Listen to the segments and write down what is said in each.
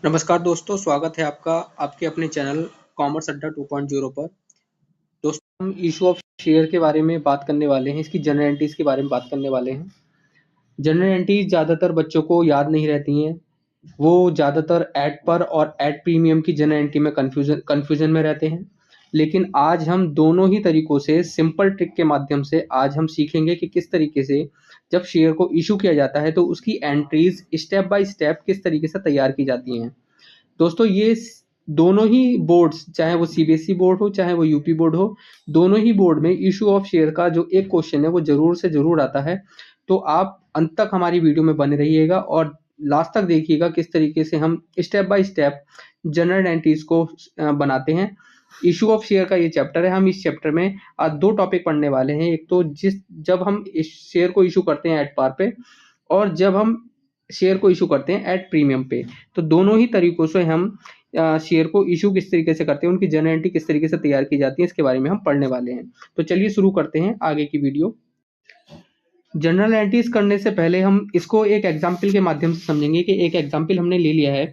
नमस्कार दोस्तों, स्वागत है आपका आपके अपने चैनल कॉमर्स अड्डा 2.0 पर। दोस्तों, हम इशू ऑफ शेयर के बारे में बात करने वाले हैं, इसकी जनरल एंट्रीज के बारे में बात करने वाले हैं। जनरल एंट्रीज ज़्यादातर बच्चों को याद नहीं रहती हैं। वो ज़्यादातर एड पर और एड प्रीमियम की जनरल एंट्री में कन्फ्यूजन में रहते हैं। लेकिन आज हम दोनों ही तरीकों से सिंपल ट्रिक के माध्यम से आज हम सीखेंगे कि किस तरीके से जब शेयर को इशू किया जाता है तो उसकी एंट्रीज स्टेप बाय स्टेप किस तरीके से तैयार की जाती हैं। दोस्तों, ये दोनों ही बोर्ड्स, चाहे वो सीबीएसई बोर्ड हो चाहे वो यूपी बोर्ड हो, दोनों ही बोर्ड में इशू ऑफ शेयर का जो एक क्वेश्चन है वो जरूर से जरूर आता है। तो आप अंत तक हमारी वीडियो में बने रहिएगा और लास्ट तक देखिएगा किस तरीके से हम step by step general entries को बनाते हैं। इशू ऑफ शेयर का ये चैप्टर है। हम इस चैप्टर में आज दो टॉपिक पढ़ने वाले हैं। एक तो जब हम इस शेयर को इशू करते हैं एट पार पे, और जब हम शेयर को इशू करते हैं एट प्रीमियम पे। तो दोनों ही तरीकों से हम शेयर को इशू किस तरीके से करते हैं, उनकी जनरल एंट्री किस तरीके से तैयार की जाती है, इसके बारे में हम पढ़ने वाले हैं। तो चलिए शुरू करते हैं आगे की वीडियो। जनरल एंट्रीज करने से पहले हम इसको एक एग्जाम्पल के माध्यम से समझेंगे कि एक एग्जाम्पल हमने ले लिया है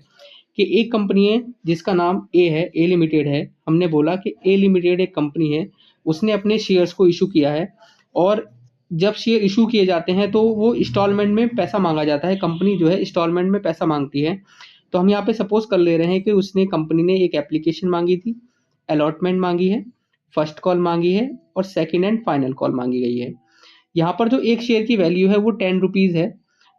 कि एक कंपनी है जिसका नाम ए है, ए लिमिटेड है। हमने बोला कि ए लिमिटेड एक कंपनी है, उसने अपने शेयर्स को इशू किया है। और जब शेयर इशू किए जाते हैं तो वो इंस्टॉलमेंट में पैसा मांगा जाता है। कंपनी जो है इंस्टॉलमेंट में पैसा मांगती है। तो हम यहाँ पे सपोज कर ले रहे हैं कि कंपनी ने एक एप्लीकेशन मांगी थी, अलॉटमेंट मांगी है, फर्स्ट कॉल मांगी है और सेकेंड एंड फाइनल कॉल मांगी गई है। यहाँ पर जो एक शेयर की वैल्यू है वो 10 रुपीज़ है।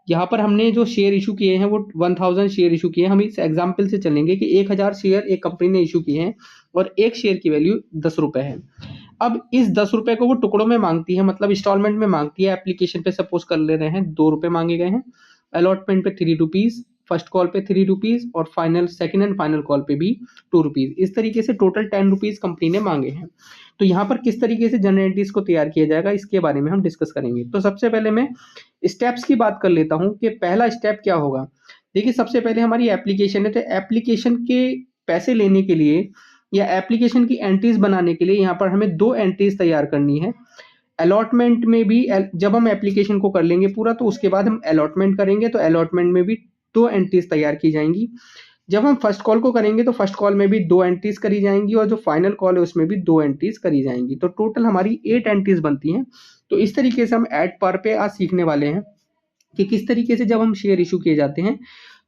यहाँ पर हमने जो शेयर इशू किए हैं वो 1000 शेयर इशू किए हैं। हम इस एग्जाम्पल से चलेंगे कि 1000 शेयर एक कंपनी ने इशू किए हैं और एक शेयर की वैल्यू 10 रुपये है। अब इस 10 रुपये को वो टुकड़ों में मांगती है, मतलब इंस्टॉलमेंट में मांगती है। एप्लीकेशन पे सपोज कर ले रहे हैं 2 रुपये मांगे गए हैं, अलॉटमेंट पे 3 रुपीज़, फर्स्ट कॉल पे 3 रुपीज़ और final second and final call पे भी 2 रुपीज़। इस तरीके से टोटल 10 रुपीज़ कंपनी ने मांगे हैं। तो यहाँ पर किस तरीके से जनरल एंट्रीज को तैयार किया जाएगा इसके बारे में हम डिस्कस करेंगे। तो सबसे पहले मैं स्टेप्स की बात कर लेता हूँ कि पहला स्टेप क्या होगा। देखिए, सबसे पहले हमारी एप्लीकेशन है, तो एप्लीकेशन के पैसे लेने के लिए या एप्लीकेशन की एंट्रीज बनाने के लिए यहाँ पर हमें दो एंट्रीज तैयार करनी है। अलॉटमेंट में भी जब हम एप्लीकेशन को कर लेंगे पूरा तो उसके बाद हम अलॉटमेंट करेंगे, तो अलॉटमेंट में भी दो एंट्रीज तैयार की जाएंगी। जब हम फर्स्ट कॉल को करेंगे तो फर्स्ट कॉल में भी दो एंट्रीज करी जाएंगी और जो फाइनल कॉल है उसमें भी दो एंट्रीज करी जाएंगी। तो टोटल हमारी 8 एंट्रीज बनती हैं। तो इस तरीके से हम एट पर पे आज सीखने वाले हैं कि किस तरीके से जब हम शेयर इशू किए जाते हैं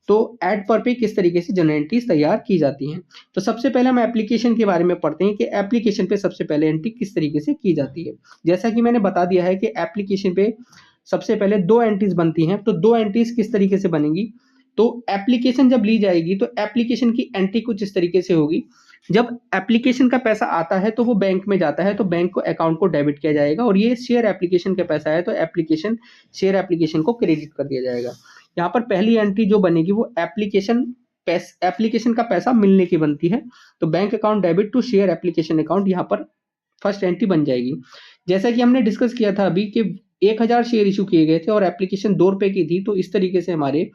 तो एड पर पे किस तरीके से जनरल एंट्रीज तैयार की जाती हैं। तो सबसे पहले हम एप्लीकेशन के बारे में पढ़ते हैं कि एप्लीकेशन पे सबसे पहले एंट्री किस तरीके से की जाती है। जैसा कि मैंने बता दिया है कि एप्लीकेशन पे सबसे पहले दो एंट्रीज बनती हैं। तो दो एंट्रीज किस तरीके से बनेगी, तो एप्लीकेशन जब ली जाएगी तो एप्लीकेशन की एंट्री कुछ इस तरीके से होगी। जब एप्लीकेशन का पैसा आता है तो वो बैंक में जाता है, तो बैंक को अकाउंट को डेबिट किया जाएगा। और ये शेयर एप्लीकेशन का पैसा है तो शेयर एप्लीकेशन को क्रेडिट कर दिया जाएगा। यहाँ पर पहली एंट्री जो बनेगी वो एप्लीकेशन का पैसा मिलने की बनती है। तो bank account debit to share application account, यहाँ पर फर्स्ट एंट्री बन जाएगी। जैसा कि हमने डिस्कस किया था अभी कि 1000 शेयर इशू किए गए थे और एप्लीकेशन 2 रुपए की थी, तो इस तरीके से हमारे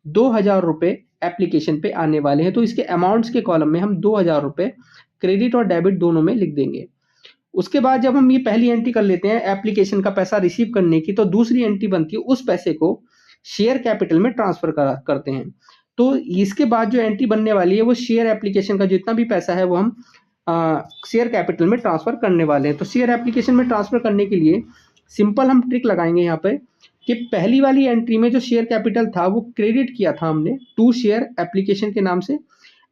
2000 रुपए एप्लीकेशन पे आने वाले हैं। तो इसके अमाउंट्स के कॉलम में हम 2000 रुपए क्रेडिट और डेबिट दोनों में लिख देंगे। उसके बाद जब हम ये पहली एंट्री कर लेते हैं एप्लीकेशन का पैसा रिसीव करने की, तो दूसरी एंट्री बनती है उस पैसे को शेयर कैपिटल में ट्रांसफर करते हैं। तो इसके बाद जो एंट्री बनने वाली है वो शेयर एप्लीकेशन का जितना भी पैसा है वो हम शेयर कैपिटल में ट्रांसफर करने वाले हैं। तो शेयर एप्लीकेशन में ट्रांसफर करने के लिए सिंपल हम ट्रिक लगाएंगे यहाँ पे कि पहली वाली एंट्री में जो शेयर कैपिटल था वो क्रेडिट किया था हमने टू शेयर एप्लीकेशन के नाम से।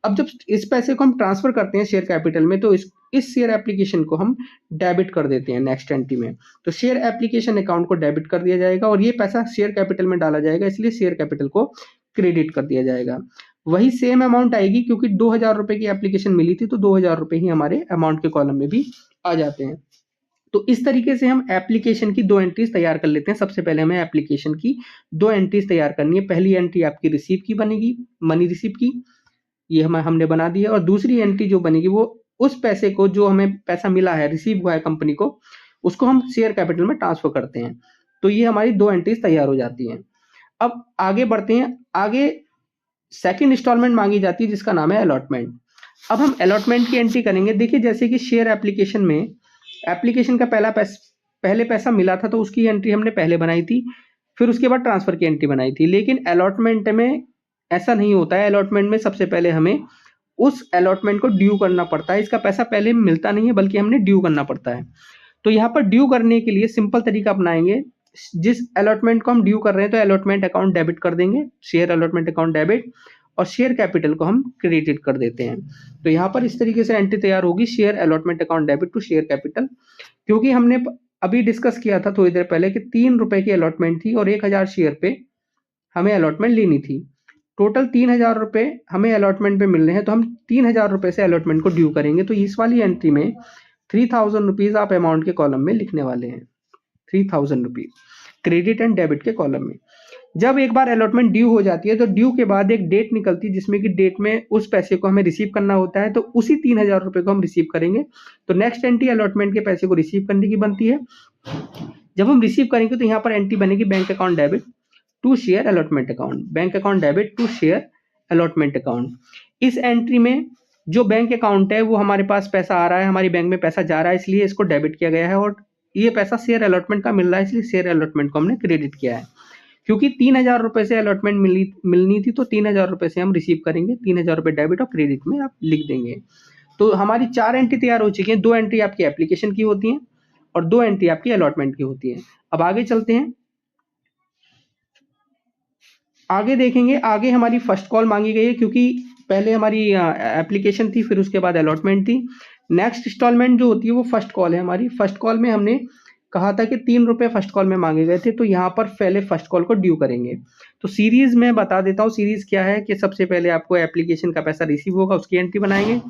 अब जब इस पैसे को हम ट्रांसफर करते हैं शेयर कैपिटल में तो इस शेयर एप्लीकेशन को हम डेबिट कर देते हैं नेक्स्ट एंट्री में। तो शेयर एप्लीकेशन अकाउंट को डेबिट कर दिया जाएगा और ये पैसा शेयर कैपिटल में डाला जाएगा, इसलिए शेयर कैपिटल को क्रेडिट कर दिया जाएगा। वही सेम अमाउंट आएगी क्योंकि 2000 रुपए की एप्लीकेशन मिली थी, तो 2000 रुपए ही हमारे अमाउंट के कॉलम में भी आ जाते हैं। तो इस तरीके से हम एप्लीकेशन की दो एंट्रीज तैयार कर लेते हैं। सबसे पहले हमें एप्लीकेशन की दो एंट्रीज तैयार करनी है। पहली एंट्री आपकी रिसीव की बनेगी, मनी रिसीव की, ये हमने बना दी है। और दूसरी एंट्री जो बनेगी वो उस पैसे को जो हमें पैसा मिला है, रिसीव हुआ है कंपनी को, उसको हम शेयर कैपिटल में ट्रांसफर करते हैं। तो ये हमारी दो एंट्रीज तैयार हो जाती हैं। अब आगे बढ़ते हैं। आगे सेकंड इंस्टॉलमेंट मांगी जाती है जिसका नाम है अलॉटमेंट। अब हम अलॉटमेंट की एंट्री करेंगे। देखिए, जैसे कि शेयर एप्लीकेशन में एप्लीकेशन का पहले पैसा मिला था तो उसकी एंट्री हमने पहले बनाई थी, फिर उसके बाद ट्रांसफर की एंट्री बनाई थी। लेकिन अलॉटमेंट में ऐसा नहीं होता है। अलॉटमेंट में सबसे पहले हमें उस अलॉटमेंट को ड्यू करना पड़ता है। इसका पैसा पहले मिलता नहीं है, बल्कि हमने ड्यू करना पड़ता है। तो यहाँ पर ड्यू करने के लिए सिंपल तरीका अपनाएंगे। जिस अलॉटमेंट को हम ड्यू कर रहे हैं तो अलॉटमेंट अकाउंट डेबिट कर देंगे, शेयर अलॉटमेंट अकाउंट डेबिट, और शेयर कैपिटल को हम क्रेडिट कर देते हैं। तो यहाँ पर इस तरीके से एंट्री तैयार होगी, share allotment account debit to share capital. क्योंकि हमने अभी डिस्कस किया था थोड़ी देर पहले कि 3 रुपए की अलॉटमेंट थी और 1000 शेयर पे हमें अलॉटमेंट लेनी थी। टोटल 3000 रुपए हमें अलॉटमेंट पे मिल रहे हैं, तो हम 3000 रुपए से अलॉटमेंट को ड्यू करेंगे। तो इस वाली एंट्री में 3000 रुपीज आप अमाउंट के कॉलम में लिखने वाले हैं, 3000 रुपीज क्रेडिट एंड डेबिट के कॉलम में। जब एक बार अलॉटमेंट ड्यू हो जाती है तो ड्यू के बाद एक डेट निकलती है, जिसमें कि डेट में उस पैसे को हमें रिसीव करना होता है। तो उसी 3000 रुपए को हम रिसीव करेंगे। तो नेक्स्ट एंट्री अलॉटमेंट के पैसे को रिसीव करने की बनती है। जब हम रिसीव करेंगे तो यहाँ पर एंट्री बनेगी bank account debit to share allotment account, bank account debit to share allotment account. इस एंट्री में जो बैंक अकाउंट है वो हमारे पास पैसा आ रहा है, हमारी बैंक में पैसा जा रहा है, इसलिए इसको डेबिट किया गया है। और ये पैसा शेयर अलॉटमेंट का मिल रहा है, इसलिए शेयर अलॉटमेंट को हमने क्रेडिट किया है। क्योंकि 3000 रुपए से अलॉटमेंट मिलनी थी, तो 3000 रुपए से हम रिसीव करेंगे। 3000 रुपए डेबिट और क्रेडिट में आप लिख देंगे। तो हमारी 4 एंट्री तैयार हो चुकी है। 2 एंट्री आपकी एप्लीकेशन की होती हैं और 2 एंट्री आपकी अलॉटमेंट की होती है। अब आगे चलते हैं, आगे देखेंगे। आगे हमारी फर्स्ट कॉल मांगी गई है, क्योंकि पहले हमारी एप्लीकेशन थी, फिर उसके बाद अलॉटमेंट थी। नेक्स्ट इंस्टॉलमेंट जो होती है वो फर्स्ट कॉल है हमारी। फर्स्ट कॉल में हमने कहा था कि 3 रुपए फर्स्ट कॉल में मांगे गए थे, तो यहाँ पर पहले फर्स्ट कॉल को ड्यू करेंगे। तो सीरीज में बता देता हूँ, सीरीज क्या है कि सबसे पहले आपको एप्लीकेशन का पैसा रिसीव होगा, उसकी एंट्री बनाएंगे।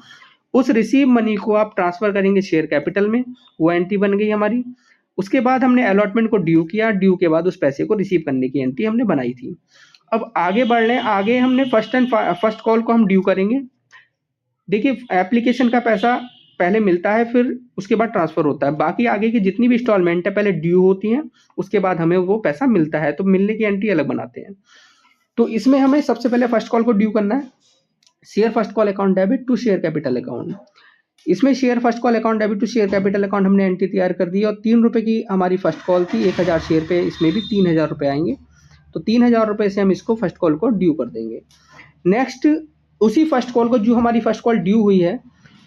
उस रिसीव मनी को आप ट्रांसफर करेंगे शेयर कैपिटल में, वो एंट्री बन गई हमारी। उसके बाद हमने अलॉटमेंट को ड्यू किया, ड्यू के बाद उस पैसे को रिसीव करने की एंट्री हमने बनाई थी। अब आगे बढ़ रहे हैं। आगे हमने फर्स्ट कॉल को हम ड्यू करेंगे। देखिए, एप्लीकेशन का पैसा पहले मिलता है, फिर उसके बाद ट्रांसफर होता है। बाकी आगे की जितनी भी इंस्टॉलमेंट है पहले ड्यू होती हैं, उसके बाद हमें वो पैसा मिलता है। तो मिलने की एंट्री अलग बनाते हैं। तो इसमें हमें सबसे पहले फर्स्ट कॉल को ड्यू करना है, share first call account debit to share capital account. इसमें share first call account debit to share capital account हमने एंट्री तैयार कर दी। और 3 रुपए की हमारी फर्स्ट कॉल थी, 1000 शेयर पे, इसमें भी 3000 रुपए आएंगे। तो 3000 रुपए से हम इसको फर्स्ट कॉल को ड्यू कर देंगे। नेक्स्ट, उसी फर्स्ट कॉल को, जो हमारी फर्स्ट कॉल ड्यू हुई है,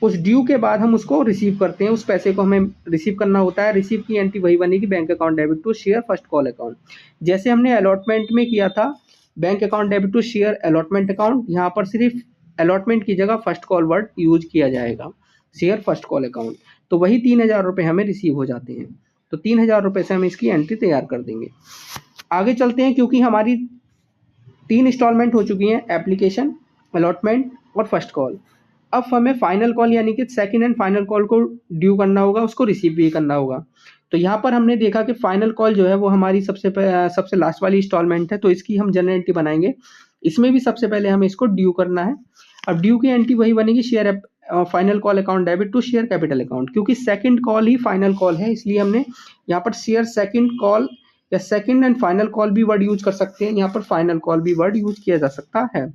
उस ड्यू के बाद हम उसको रिसीव करते हैं। उस पैसे को हमें रिसीव करना होता है। रिसीव की एंट्री वही बनेगी, bank account debit to share first call account. जैसे हमने अलॉटमेंट में किया था, bank account debit to share allotment account, यहाँ पर सिर्फ अलॉटमेंट की जगह फर्स्ट कॉल वर्ड यूज किया जाएगा, शेयर फर्स्ट कॉल अकाउंट। तो वही 3000 रुपये हमें रिसीव हो जाते हैं। तो 3000 रुपये से हम इसकी एंट्री तैयार कर देंगे। आगे चलते हैं, क्योंकि हमारी 3 इंस्टॉलमेंट हो चुकी हैं, एप्लीकेशन, अलॉटमेंट और फर्स्ट कॉल। अब हमें फाइनल कॉल यानी कि सेकंड एंड फाइनल कॉल को ड्यू करना होगा, उसको रिसीव भी करना होगा। तो यहाँ पर हमने देखा कि फाइनल कॉल जो है वो हमारी सबसे लास्ट वाली इंस्टॉलमेंट है, तो इसकी हम जनरल एंट्री बनाएंगे। इसमें भी सबसे पहले हमें इसको ड्यू करना है। अब ड्यू की एंट्री वही बनेगी, share final call account debit to share capital account. क्योंकि सेकंड कॉल ही फाइनल कॉल है, इसलिए हमने यहाँ पर शेयर सेकंड कॉल या सेकंड एंड फाइनल कॉल भी वर्ड यूज कर सकते हैं, यहाँ पर फाइनल कॉल भी वर्ड यूज किया जा सकता है।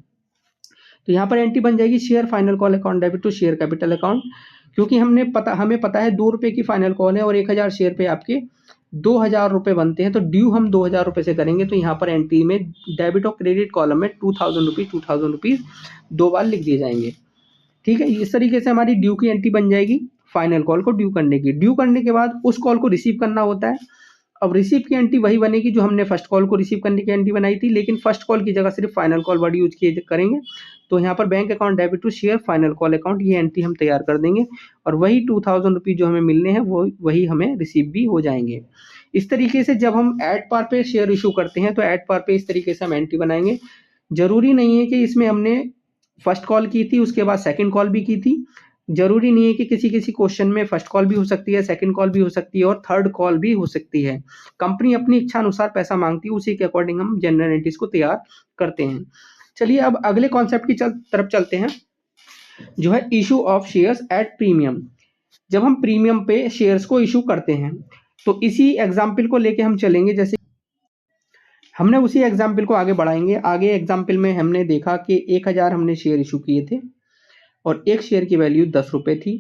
तो यहाँ पर एंट्री बन जाएगी, share final call account debit to share capital account. क्योंकि हमें पता है 2 रुपए की फाइनल कॉल है और 1000 शेयर पे आपके 2000 रुपए बनते हैं, तो ड्यू हम 2000 रुपए से करेंगे। तो यहाँ पर एंट्री में डेबिट और क्रेडिट कॉलम में 2000 रुपीज 2 बार लिख दिए जाएंगे। ठीक है, इस तरीके से हमारी ड्यू की एंट्री बन जाएगी, फाइनल कॉल को ड्यू करने की। ड्यू करने के बाद उस कॉल को रिसीव करना होता है। अब रिसीव की एंट्री वही बनेगी जो हमने फर्स्ट कॉल को रिसीव करने की एंट्री बनाई थी, लेकिन फर्स्ट कॉल की जगह सिर्फ फाइनल कॉल वर्ड यूज किए करेंगे। तो यहाँ पर bank account debit to share final call account, ये एंट्री हम तैयार कर देंगे। और वही 2000 रुपीज जो हमें मिलने हैं वो वही हमें रिसीव भी हो जाएंगे। इस तरीके से जब हम एट पार पे शेयर इशू करते हैं तो एट पार पे इस तरीके से हम एंट्री बनाएंगे। जरूरी नहीं है कि इसमें हमने फर्स्ट कॉल की थी उसके बाद सेकंड कॉल भी की थी। जरूरी नहीं है कि किसी क्वेश्चन में फर्स्ट कॉल भी हो सकती है, सेकंड कॉल भी हो सकती है और थर्ड कॉल भी हो सकती है। कंपनी अपनी इच्छा अनुसार पैसा मांगती है, उसी के अकॉर्डिंग हम जनरल एंट्रीज को तैयार करते हैं। चलिए अब अगले कॉन्सेप्ट की तरफ चलते हैं, जो है issue of shares at premium. जब हम प्रीमियम पे शेयर्स को इशू करते हैं तो इसी एग्जाम्पल को लेके हम चलेंगे। जैसे हमने उसी एग्जाम्पल को आगे बढ़ाएंगे। आगे एग्जाम्पल में हमने देखा कि 1000 हमने शेयर इशू किए थे और एक शेयर की वैल्यू 10 रुपये थी।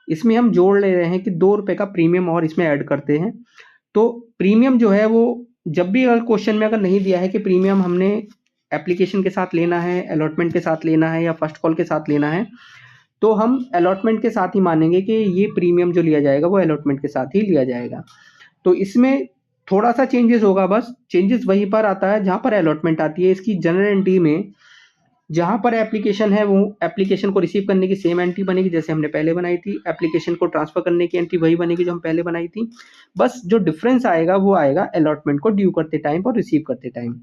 इसमें हम जोड़ ले रहे हैं कि 2 रुपये का प्रीमियम और इसमें ऐड करते हैं। तो प्रीमियम जो है वो जब भी अगर क्वेश्चन में अगर नहीं दिया है कि प्रीमियम हमने एप्लीकेशन के साथ लेना है, अलॉटमेंट के साथ लेना है या फर्स्ट कॉल के साथ लेना है, तो हम अलॉटमेंट के साथ ही मानेंगे कि ये प्रीमियम जो लिया जाएगा वो अलॉटमेंट के साथ ही लिया जाएगा। तो इसमें थोड़ा सा चेंजेस होगा, बस चेंजेस वहीं पर आता है जहाँ पर अलॉटमेंट आती है। इसकी जनरल एंट्री में जहाँ पर एप्लीकेशन है वो एप्लीकेशन को रिसीव करने की सेम एंट्री बनेगी जैसे हमने पहले बनाई थी, एप्लीकेशन को ट्रांसफर करने की एंट्री वही बनेगी जो हम पहले बनाई थी। बस जो डिफरेंस आएगा वो आएगा अलॉटमेंट को ड्यू करते टाइम और रिसीव करते टाइम।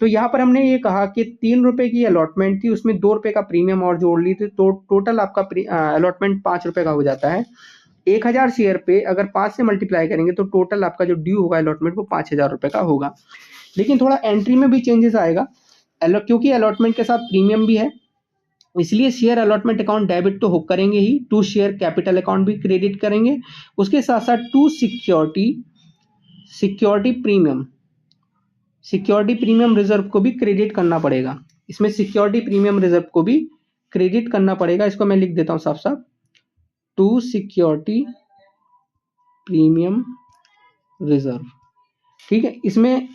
तो यहाँ पर हमने ये कहा कि 3 रुपए की अलॉटमेंट थी, उसमें 2 रुपए का प्रीमियम और जोड़ ली थी, तो टोटल आपका अलॉटमेंट 5 रुपए का हो जाता है। 1000 शेयर पे अगर 5 से मल्टीप्लाई करेंगे तो टोटल आपका जो ड्यू होगा अलॉटमेंट वो 5000 रुपए का होगा। लेकिन थोड़ा एंट्री में भी चेंजेस आएगा, क्योंकि अलॉटमेंट के साथ प्रीमियम भी है, इसलिए शेयर अलॉटमेंट अकाउंट डेबिट तो हो करेंगे ही, टू शेयर कैपिटल अकाउंट भी क्रेडिट करेंगे, उसके साथ साथ टू सिक्योरिटी प्रीमियम रिजर्व को भी क्रेडिट करना पड़ेगा। इसमें सिक्योरिटी प्रीमियम रिजर्व को भी क्रेडिट करना पड़ेगा। इसको मैं लिख देता हूं साफ साफ, टू सिक्योरिटी प्रीमियम रिजर्व। ठीक है, इसमें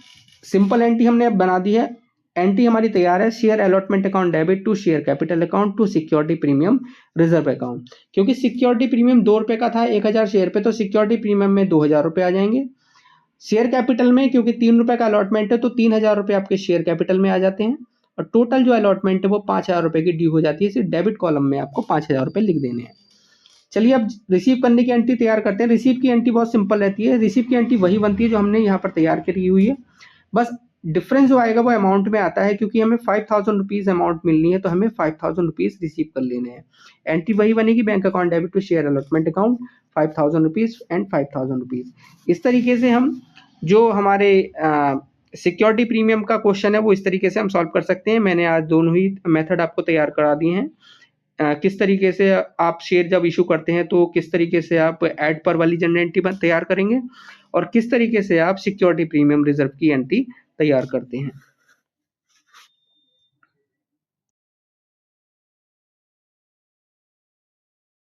सिंपल एंट्री हमने अब बना दी है, एंट्री हमारी तैयार है, share allotment account debit to share capital account to security premium reserve account. क्योंकि सिक्योरिटी प्रीमियम 2 रुपए का था 1000 शेयर पे, तो सिक्योरिटी प्रीमियम में 2000 रुपए आ जाएंगे। शेयर कैपिटल में क्योंकि 3 रुपए का अलॉटमेंट है तो 3000 रुपए आपके शेयर कैपिटल में आ जाते हैं, और टोटल जो अलॉटमेंट है वो 5000 रुपए की ड्यू हो जाती है। सिर्फ डेबिट कॉलम में आपको 5000 रुपए लिख देने हैं। चलिए अब रिसीव करने की एंट्री तैयार करते हैं। रिसीव की एंट्री बहुत सिंपल रहती है, रिसीव की एंट्री वही बनती है जो हमने यहाँ पर तैयार करी हुई है, बस डिफरेंस जो आएगा वो अमाउंट में आता है, क्योंकि हमें 5000 रुपीज़ अमाउंट मिलनी है तो हमें 5000 रुपीज़ रिसीव कर लेने हैं। एंट्री वही बनेगी, bank account debit to share allotment account 5000 rupees and 5000 rupees. इस तरीके से हम जो हमारे सिक्योरिटी प्रीमियम का क्वेश्चन है वो इस तरीके से हम सॉल्व कर सकते हैं। मैंने आज दोनों ही मेथड आपको तैयार करा दिए हैं। किस तरीके से आप शेयर जब इशू करते हैं तो किस तरीके से आप एड पर वाली जनरल एंट्री तैयार करेंगे, और किस तरीके से आप सिक्योरिटी प्रीमियम रिजर्व की एंट्री तैयार करते हैं।